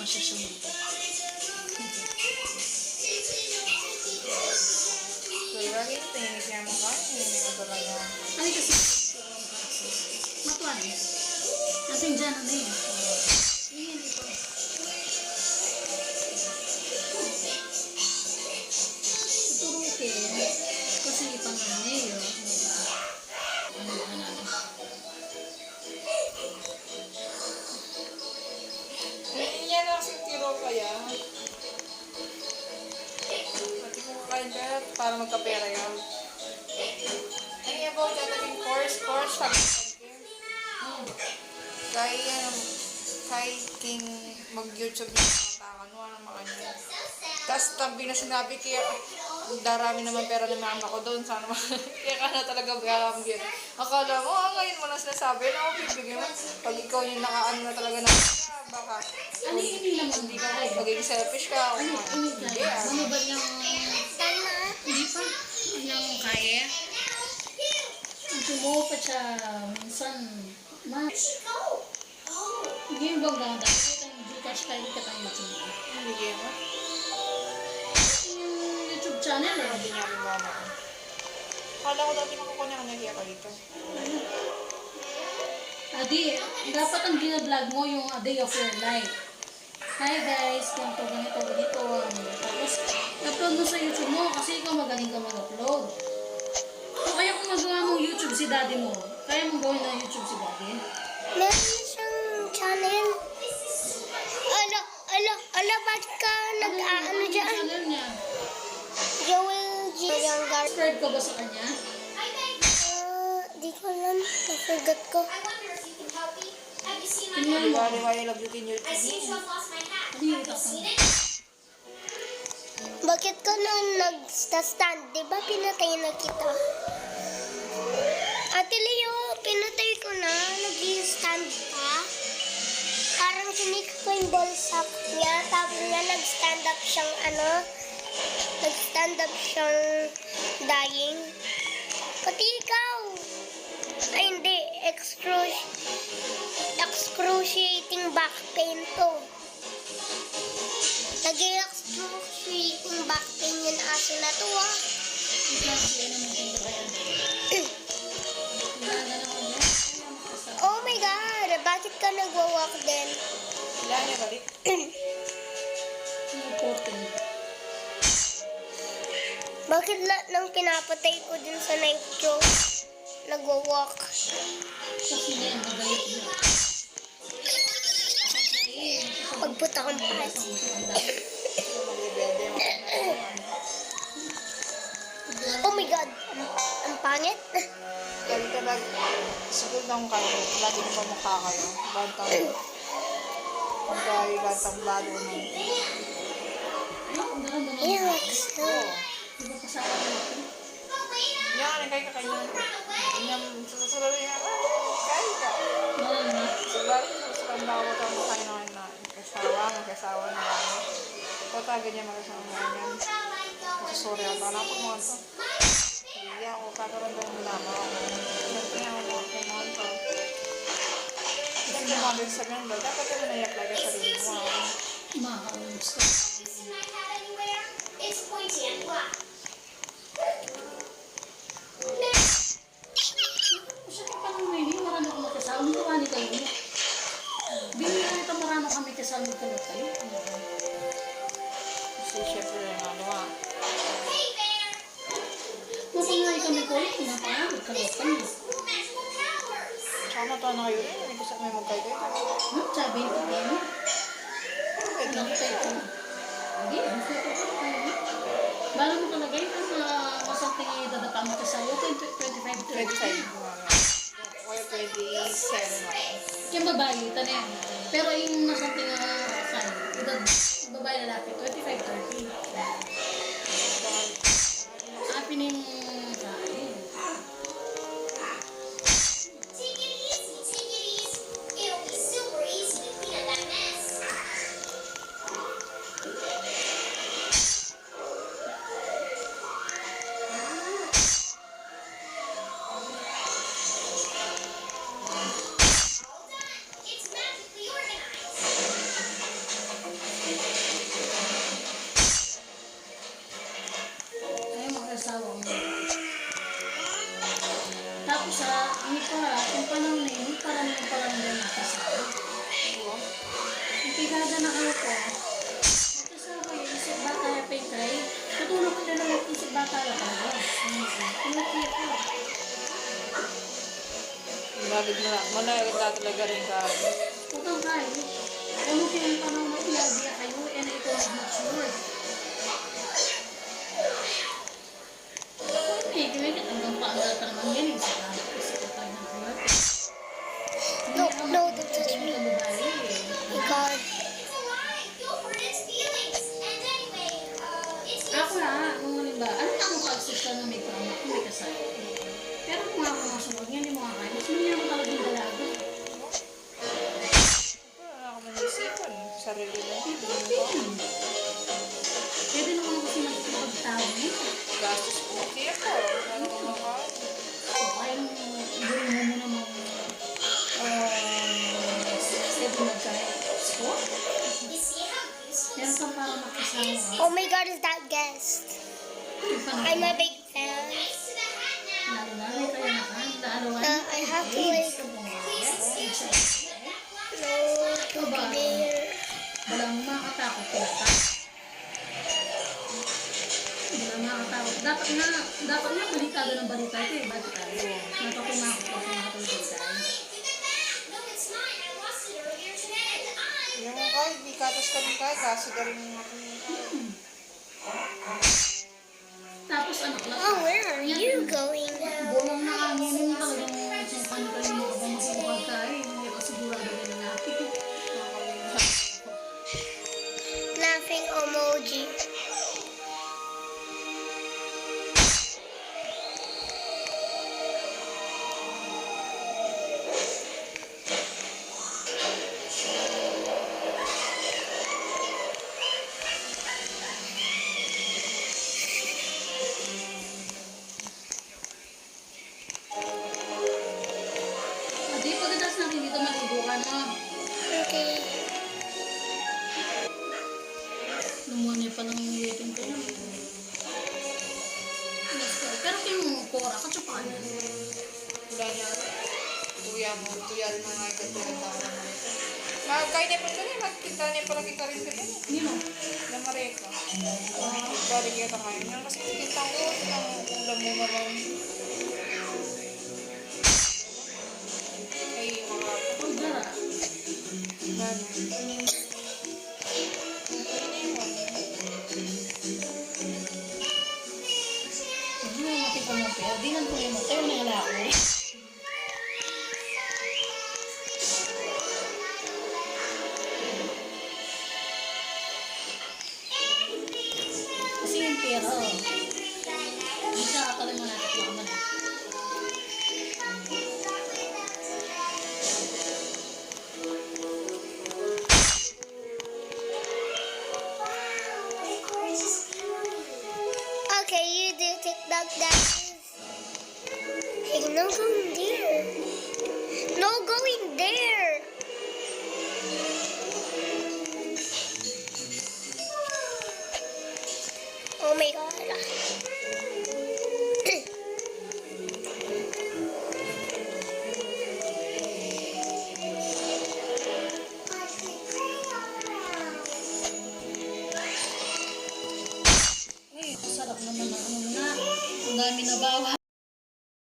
masusunod pa. So, lagi tingin siya mo ka. Hindi mo talaga. Ay, kasi matuan. Nasing dyan, ano yun? Iyan ito. Tuturukin. Kasi ipangan niyo. Yan lang si tiro kaya. Pati ko kakain ka para magkapera yun. Ay, about that naging course, sabi ko. Kay King mag-YouTube yung mga takan, wala naman kanya. Tapos tabi na sinabi kaya, darami naman pera ng mama ko doon, sana kaya ka na talaga bigyan. Akala mo, ngayon mo lang sinasabi na ako bibigyan mo. Pag ikaw yung nakaano na talaga na, baka, Ano yung hindi naman? hindi ka magiging selfish ka. Ano Hindi ah. Ano ba niyang... Hindi pa. Niyang kaya? Tumupa siya minsan. Hindi yung bang ganda. Yung Gcash kayo kitang YouTube. Hindi mo. Yung YouTube channel eh. Hindi niya rin mama ko. Kala ko dati makukuha niya nahiya ka dito. Adi, dapat ang gina-vlog mo yung a day of your life. Hi guys, ganito. Tapos, upload mo sa YouTube mo kasi ikaw magaling ka mag-upload. So, kaya kung magawa mong YouTube si daddy mo, kaya mong gawin na YouTube si daddy? Meron siyang channel. Ba't ka nag-ano Yung dyan? channel niya. Joel G. Younger. Subscribe ka ba sa kanya? Di ko alam. Naforgot ko. Tingnan mo. Bali-bali lang yung YouTube niya. Ano yung itak mo? Bakit ka na nag-stand? Di ba pinatay na kita? Ate Leo, pinatay ko na. Nag-stand pa. Parang sinik ko yung ballsack niya. Tapos niya nag-stand up siyang nag-stand up siyang dying. Pati ikaw. Ay hindi. Excruciating back pain to. Nag-excruciating back pain yung aso na to ah. Oh my God! Bakit ka nagwa-walk din? Ilan niya balik? Bakit nang pinapatay ko din sa Nitro, nagwa-walk? Kasi na yung bagayot mo. Pagputa kong pass. Oh my God! Ang pangit. Lagi ka siguro na kung kayo, lagi na pamukha kayo. Bantang, bantang balo na. Ew, Di ba kasama natin? Yan, kaya ka kayo. Yan, susunod niya. Kaya ka. Mahal na. Siguro, susunod bago ka mo kayo na magkasawa na lang. O taga niya magkasawa na yan. Sorry, ang tanong ko mo ito. Hindi ako kakaroon nila ako. Siyempre ako mo ito. Kasi lumabig sa ganda, dapat ka na naiyak lagi sa rin mo. Mahal. Gusto. Siya ka pa nung may marami akong magkasama. Hindi ko ni kayo. Binila nito marami kami kasama magkalot kayo. Kasi syempre yung ano ah. Mapangyay kami ko ulit. Napaka magkalot kami. Tsaka natuwa na kayo rin. May kasama may magkay kayo. Sabi ko din. Pwede niyo kayo. Hindi. Bala mo talaga yun. Masakting idadapa mo sa iyo. 25. 25. Or 27 ako. Yung babae, tanin. Pero yung masakting sign, babae lalaki, 25-30. Happy na yung sign. Pigada na ako ko. Magkasawa ko yung isip bata na pekay. Tutulog ko na lang isip bata na talaga. Pinakita ko. Grabe mo na. Manayag ka talaga rin ka. Huwag kang kain. Ano ko yung panahon na pinabiya kayo, and ito ang mature. Okay, gawin ka hanggang paagal ka naman yan. Yung sa lahat kasi ko tayo ng work. No, don't touch me. My God. Ako na, kung halimbawa, ano na akong pag-sister na may trauma kung may kasal. Pero kung ako masunod yan, hindi mo kakain. Mas hindi naman talaga yung dalaga. Wala ako manisipan. Sarili mo. Pwede naman ako kasi magpapagtawag nito. Gastos po. Kaya ko. Ano ko makain. So, kaya nung gawin mo muna mga pwede magkain. Sport? Meron kang para makasama. Oh my God, is that guest? I'm a big fan. Lalo-lalo kaya nakan. Lalo-lalo. I have to like, no, to be there. Walang makatakot kaya ka. Walang makatakot. Dapat nga balitado ng balita ito eh. Bakit tayo? Napakumakot ako makatulog tayo. Yung kahit di katas ka rin kahit. Kasi ka rin ako. Tapos anak lang. Oh, where are you going now? Bulang nakanginin talagang kung paano kayo makapagmasukan tayo. Hindi ka sigurado na lalaki. Laughing emoji. Adi, pagkatas natin dito maligo ka na. Okay. Lumuha pa lang yung waiting ko yun. Pero yung pora, katsupakan yan. Wala niya. Tuya mo. Tuya rin mga katulang tao naman ito. Kahit niya pa ito niya. Magkita niya pala kita rin ito niya. Nino? Na mareka. Bari kita kayo niya. Kasi kita ko. Ang ulam mo naman. Ay, mga Ang gara. ano. Hindi mo natin pumapel. Di lang pumapel. Tayo na alako. Kasi yung pera.